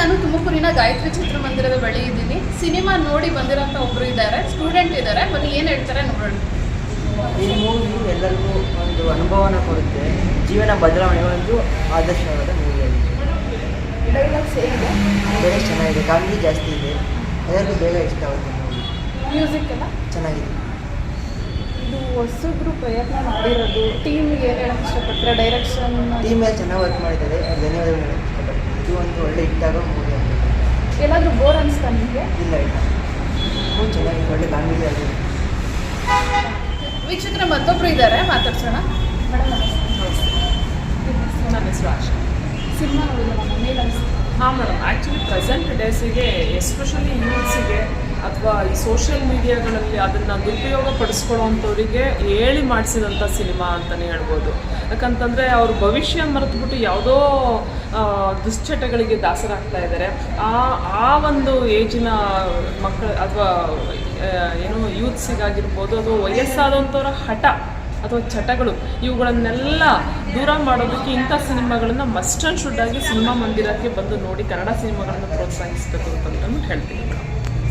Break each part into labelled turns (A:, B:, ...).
A: ನಾನು ತುಮಕೂರಿನ ಗಾಯತ್ರಿ ಚಿತ್ರಮಂದಿರದ ಬಳಿ ಇದ್ದೀನಿ. ಸಿನಿಮಾ ನೋಡಿ ಬಂದಿರೋಂಥ ಒಬ್ಬರು ಇದ್ದಾರೆ, ಸ್ಟೂಡೆಂಟ್ ಇದ್ದಾರೆ. ಬನ್ನಿ ಏನು ಹೇಳ್ತಾರೆ ನೋಡೋಣ.
B: ಈ ಮೂವಿ ಎಲ್ಲರಿಗೂ ಒಂದು ಅನುಭವನ ಕೊಡುತ್ತೆ, ಜೀವನ ಬದಲಾವಣೆಗೆ ಒಂದು ಆದರ್ಶವಾದ ಮೂವಿಯಾಗಿದೆ.
A: ಡೈಲಾಗ್ಸ್ ಹೇಗಿದೆ?
B: ಬೇರೆ ಚೆನ್ನಾಗಿದೆ, ಕಾಮಿಡಿ ಜಾಸ್ತಿ ಇದೆ, ಎಲ್ಲರಿಗೂ ಬೇಗ ಇಷ್ಟ ಆಗುತ್ತೆ ಮೂವಿ.
A: ಮ್ಯೂಸಿಕ್ ಎಲ್ಲ
B: ಚೆನ್ನಾಗಿದೆ.
A: ಇದು ಹೊಸಬ್ರು ಪ್ರಯತ್ನ ಮಾಡಿರೋದು. ಟೀಮ್ಗೆ ಏನು ಹೇಳಕ್ಕೆ ಇಷ್ಟಪಡ್ತಾರೆ? ಡೈರೆಕ್ಷನ್
B: ಟೀಮ್ ಮೇಲೆ ಚೆನ್ನಾಗಿ ವರ್ಕ್ ಮಾಡಿದ್ದಾರೆ, ಧನ್ಯವಾದಗಳು ಹೇಳಕ್ಕೆ ಇಷ್ಟಪಡ್ತೀನಿ. ಇದು ಒಂದು ಒಳ್ಳೆ ಹಿಟ್ಟಾಗೋ ಮೂವಿ ಆಗಿದೆ.
A: ಏನಾದರೂ ಬೋರ್ ಅನಿಸ್ತಾ ನಿಮಗೆ?
B: ಇಲ್ಲ ಮೂವಿ ಚೆನ್ನಾಗಿದೆ, ಒಳ್ಳೆ ಕಾಮಿಡಿ ಆಗಿದೆ.
A: ವೀಕ್ಷಕರ ಮತ್ತೊಬ್ಬರು ಇದ್ದಾರೆ, ಮಾತಾಡ್ಸೋಣ. ಮೇಡಮ್ ನಮಸ್ತೆ.
C: ನನ್ನ ಹೆಸರು ಆಶಾ.
A: ಸಿನಿಮಾ ನೋಡಿಲ್ಲ ಮೇಲೆ ಅನಿಸ್ತು?
C: ಹಾಂ ಮೇಡಮ್, ಆ್ಯಕ್ಚುಲಿ ಪ್ರೆಸೆಂಟ್ ಡೇಸಿಗೆ ಎಸ್ಪೆಷಲಿ ಯೂತ್ಸಿಗೆ ಅಥವಾ ಈ ಸೋಷಿಯಲ್ ಮೀಡಿಯಾಗಳಲ್ಲಿ ಅದನ್ನು ದುರುಪಯೋಗ ಪಡಿಸ್ಕೊಳ್ಳೋವಂಥವ್ರಿಗೆ ಹೇಳಿ ಮಾಡಿಸಿದಂಥ ಸಿನಿಮಾ ಅಂತಲೇ ಹೇಳ್ಬೋದು. ಯಾಕಂತಂದರೆ ಅವ್ರ ಭವಿಷ್ಯ ಮರೆತುಬಿಟ್ಟು ಯಾವುದೋ ದುಶ್ಚಟಗಳಿಗೆ ದಾಸರಾಗ್ತಾ ಇದ್ದಾರೆ. ಆ ಒಂದು ಏಜಿನ ಮಕ್ಕಳು ಅಥವಾ ಏನು ಯೂತ್ಸಿಗಾಗಿರ್ಬೋದು ಅಥವಾ ವಯಸ್ಸಾದಂಥವ್ರ ಹಠ ಅಥವಾ ಚಟಗಳು ಇವುಗಳನ್ನೆಲ್ಲ ದೂರ ಮಾಡೋದಕ್ಕೆ ಇಂಥ ಸಿನಿಮಾಗಳನ್ನು ಮಸ್ಟ್ ಆ್ಯಂಡ್ ಶುಡ್ ಆಗಿ ಸಿನಿಮಾ ಮಂದಿರಕ್ಕೆ ಬಂದು ನೋಡಿ ಕನ್ನಡ ಸಿನಿಮಾಗಳನ್ನು ಪ್ರೋತ್ಸಾಹಿಸಬೇಕು ಅಂತಂದು ಹೇಳ್ತೀನಿ.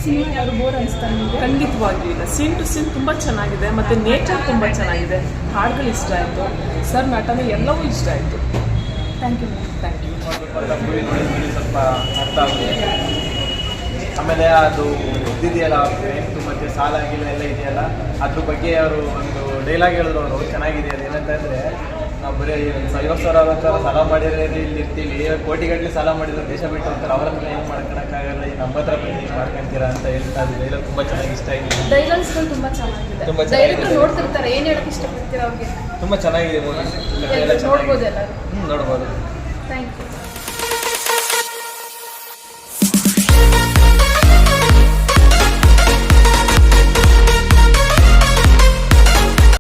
A: ಸಿನಿಮಾ ಯಾರು ಬೋರ್ ಅನಿಸ್ತಾ ನಿಮಗೆ?
C: ಖಂಡಿತವಾಗಿಯೂ ಇಲ್ಲ. ಸೀನ್ ಟು ಸೀನ್ ತುಂಬ ಚೆನ್ನಾಗಿದೆ ಮತ್ತು ನೇಚರ್ ತುಂಬ ಚೆನ್ನಾಗಿದೆ. ಹಾಡುಗಳು ಇಷ್ಟ ಆಯಿತು, ಸರ್ ನಟನೆ ಎಲ್ಲವೂ ಇಷ್ಟ ಆಯಿತು.
A: Thank you
C: thank you.
D: ಸ್ವಲ್ಪ ಅರ್ಥ ಆಗುತ್ತೆ. ಆಮೇಲೆ ಅದು ಇದ್ದಿದೆಯಲ್ಲ ಬ್ಯಾಂಕ್ ಮತ್ತು ಸಾಲ ಆಗಿಲ್ಲ ಎಲ್ಲ ಇದೆಯಲ್ಲ, ಅದ್ರ ಬಗ್ಗೆ ಅವರು ಒಂದು ಡೈಲಾಗ್ ಹೇಳಿದ್ರು ಅವರು, ಚೆನ್ನಾಗಿದೆ. ಅದೇನಂತಂದರೆ ನಾವು ಬರೀ 50,000 ಸಾಲ ಮಾಡಿದ್ರೆ ಇಲ್ಲಿ ಇರ್ತೀವಿ, ಕೋಟಿಗಟ್ಟಲೆ ಸಾಲ ಮಾಡಿದ್ರೆ ದೇಶ ಬಿಟ್ಟು ಹೋಗ್ತಾರೆ, ಅವ್ರ ಹತ್ರ ಏನು ಮಾಡ್ಕೊಳಕ್ಕಾಗಲ್ಲ, ಈ ನಮ್ಮ ಹತ್ರ ಬಂದು ಏನು ಮಾಡ್ಕೊತೀರಾ ಅಂತ ಹೇಳ್ತಾ ಇದ್ದು ಡೈಲಾಗ್ ತುಂಬ ಚೆನ್ನಾಗಿ ಇಷ್ಟ ಆಗಿದೆ.
A: ಡೈಲಾಗ್ಸ್ಗಳು ತುಂಬ ಚೆನ್ನಾಗಿದೆ.
D: ತುಂಬ ಚೆನ್ನಾಗಿದೆ.
A: ಡೈರೆಕ್ಟರ್ ನೋಡ್ತಿರ್ತಾರೆ, ಏನು ಹೇಳಕ್ಕೆ ಇಷ್ಟಪಡ್ತೀರಾ ಅವ್ರಿಗೆ?
D: ತುಂಬ ಚೆನ್ನಾಗಿದೆ ಮೂವಿ,
A: ನೋಡ್ಬೋದು ಎಲ್ಲರೂ.
D: ನೋಡ್ಬೋದು.
A: Thank you.